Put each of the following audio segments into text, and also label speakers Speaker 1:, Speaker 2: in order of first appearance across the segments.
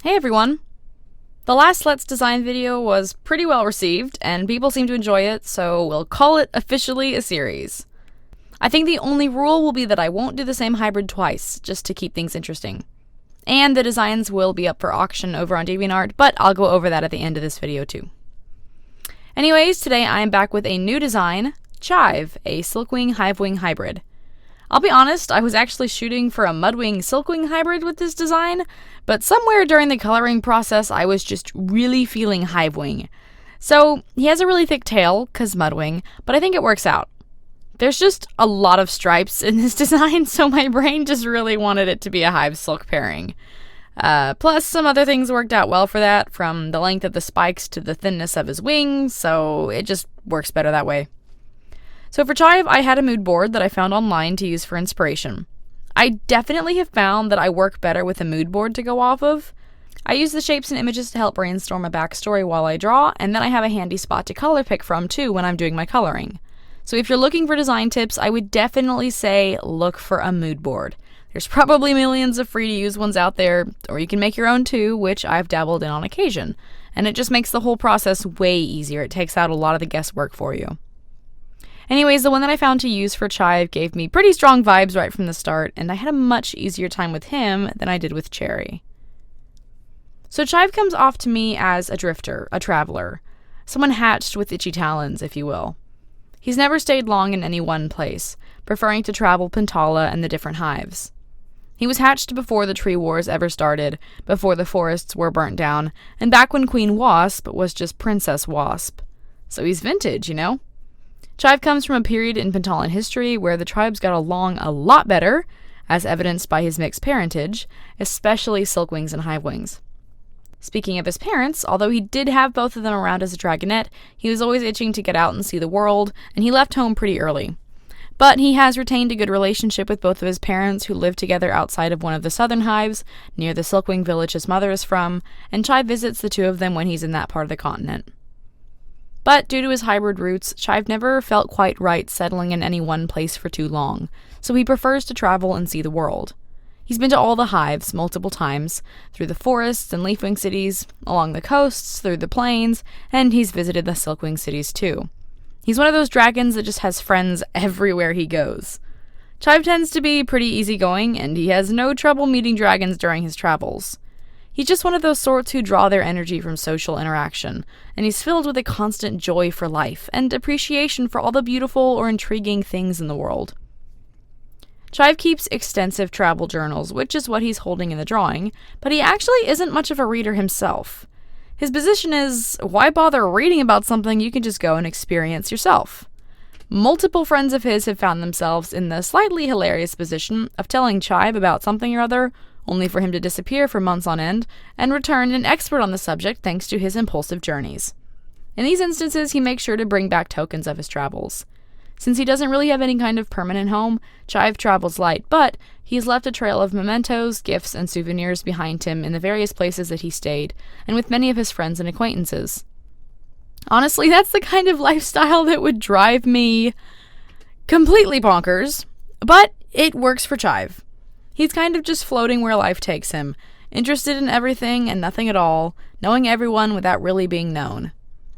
Speaker 1: Hey everyone! The last Let's Design video was pretty well received, and people seem to enjoy it, so we'll call it officially a series. I think the only rule will be that I won't do the same hybrid twice, just to keep things interesting. And the designs will be up for auction over on DeviantArt, but I'll go over that at the end of this video too. Anyways, today I am back with a new design, Chive, a Silkwing Hivewing hybrid. I'll be honest, I was actually shooting for a Mudwing Silkwing hybrid with this design, but somewhere during the coloring process I was just really feeling Hivewing. So he has a really thick tail, 'cause Mudwing, but I think it works out. There's just a lot of stripes in this design, so my brain just really wanted it to be a Hive Silk pairing. Plus, some other things worked out well for that, from the length of the spikes to the thinness of his wings, so it just works better that way. So for Chive, I had a mood board that I found online to use for inspiration. I definitely have found that I work better with a mood board to go off of. I use the shapes and images to help brainstorm a backstory while I draw, and then I have a handy spot to color pick from too when I'm doing my coloring. So if you're looking for design tips, I would definitely say look for a mood board. There's probably millions of free to use ones out there, or you can make your own too, which I've dabbled in on occasion. And it just makes the whole process way easier. It takes out a lot of the guesswork for you. Anyways, the one that I found to use for Chive gave me pretty strong vibes right from the start, and I had a much easier time with him than I did with Cherry. So Chive comes off to me as a drifter, a traveler, someone hatched with itchy talons, if you will. He's never stayed long in any one place, preferring to travel Pentala and the different hives. He was hatched before the tree wars ever started, before the forests were burnt down, and back when Queen Wasp was just Princess Wasp. So he's vintage, you know? Chive comes from a period in Pentalan history where the tribes got along a lot better, as evidenced by his mixed parentage, especially Silkwings and Hivewings. Speaking of his parents, although he did have both of them around as a dragonette, he was always itching to get out and see the world, and he left home pretty early. But he has retained a good relationship with both of his parents, who live together outside of one of the southern hives, near the Silkwing village his mother is from, and Chive visits the two of them when he's in that part of the continent. But due to his hybrid roots, Chive never felt quite right settling in any one place for too long, so he prefers to travel and see the world. He's been to all the hives multiple times, through the forests and leafwing cities, along the coasts, through the plains, and he's visited the Silkwing cities too. He's one of those dragons that just has friends everywhere he goes. Chive tends to be pretty easygoing, and he has no trouble meeting dragons during his travels. He's just one of those sorts who draw their energy from social interaction, and he's filled with a constant joy for life and appreciation for all the beautiful or intriguing things in the world. Chive keeps extensive travel journals, which is what he's holding in the drawing, but he actually isn't much of a reader himself. His position is, why bother reading about something you can just go and experience yourself? Multiple friends of his have found themselves in the slightly hilarious position of telling Chive about something or other, only for him to disappear for months on end, and return an expert on the subject thanks to his impulsive journeys. In these instances, he makes sure to bring back tokens of his travels. Since he doesn't really have any kind of permanent home, Chive travels light, but he's left a trail of mementos, gifts, and souvenirs behind him in the various places that he stayed, and with many of his friends and acquaintances. Honestly, that's the kind of lifestyle that would drive me completely bonkers, but it works for Chive. He's kind of just floating where life takes him, interested in everything and nothing at all, knowing everyone without really being known.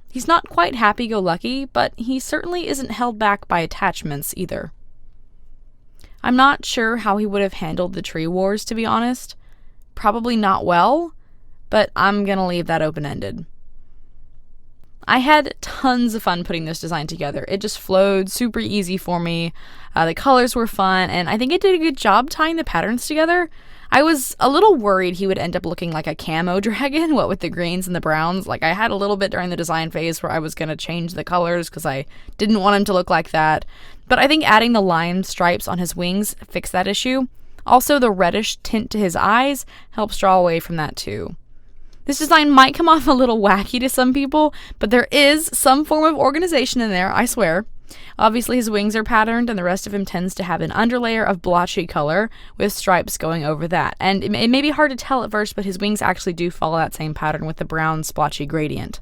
Speaker 1: He's not quite happy-go-lucky, but he certainly isn't held back by attachments either. I'm not sure how he would have handled the tree wars, to be honest. Probably not well, but I'm gonna leave that open-ended. I had tons of fun putting this design together. It just flowed super easy for me. The colors were fun, and I think it did a good job tying the patterns together. I was a little worried he would end up looking like a camo dragon, what with the greens and the browns. Like, I had a little bit during the design phase where I was going to change the colors because I didn't want him to look like that. But I think adding the lime stripes on his wings fixed that issue. Also, the reddish tint to his eyes helps draw away from that too. This design might come off a little wacky to some people, but there is some form of organization in there, I swear. Obviously his wings are patterned, and the rest of him tends to have an underlayer of blotchy color with stripes going over that. And it may be hard to tell at first, but his wings actually do follow that same pattern with the brown splotchy gradient.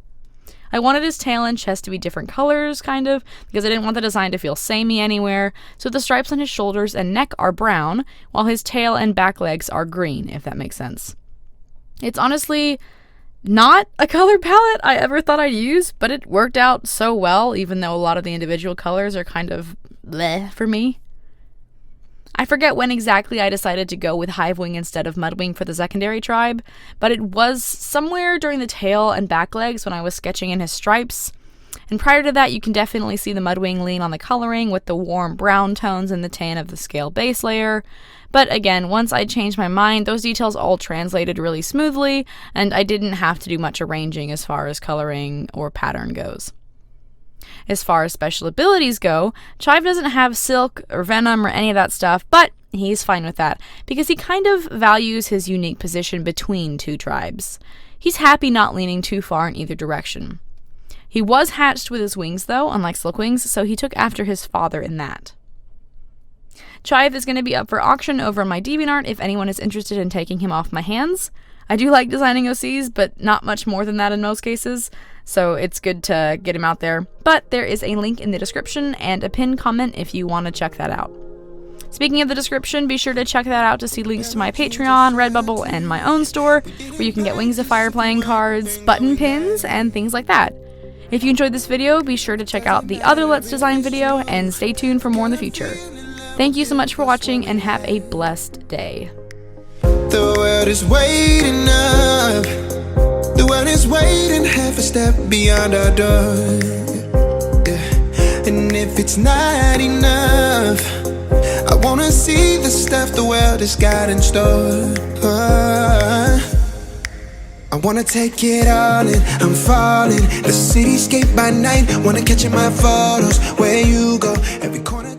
Speaker 1: I wanted his tail and chest to be different colors, kind of, because I didn't want the design to feel samey anywhere, so the stripes on his shoulders and neck are brown, while his tail and back legs are green, if that makes sense. It's honestly not a color palette I ever thought I'd use, but it worked out so well, even though a lot of the individual colors are kind of bleh for me. I forget when exactly I decided to go with Hivewing instead of Mudwing for the secondary tribe, but it was somewhere during the tail and back legs when I was sketching in his stripes. And prior to that, you can definitely see the Mudwing lean on the coloring with the warm brown tones and the tan of the scale base layer. But again, once I changed my mind, those details all translated really smoothly, and I didn't have to do much arranging as far as coloring or pattern goes. As far as special abilities go, Chive doesn't have Silk or Venom or any of that stuff, but he's fine with that, because he kind of values his unique position between two tribes. He's happy not leaning too far in either direction. He was hatched with his wings, though, unlike Silkwing's, so he took after his father in that. Chive is going to be up for auction over on my DeviantArt if anyone is interested in taking him off my hands. I do like designing OCs, but not much more than that in most cases, so it's good to get him out there. But there is a link in the description and a pinned comment if you want to check that out. Speaking of the description, be sure to check that out to see links to my Patreon, Redbubble, and my own store, where you can get Wings of Fire playing cards, button pins, and things like that. If you enjoyed this video, be sure to check out the other Let's Design video, and stay tuned for more in the future. Thank you so much for watching, and have a blessed day.
Speaker 2: The world is waiting up. The world is waiting half a step beyond our door. Yeah. And if it's not enough, I wanna see the stuff the world has got in store. I wanna take it all in, I'm falling. The cityscape by night, wanna catch in my photos. Where you go, every corner.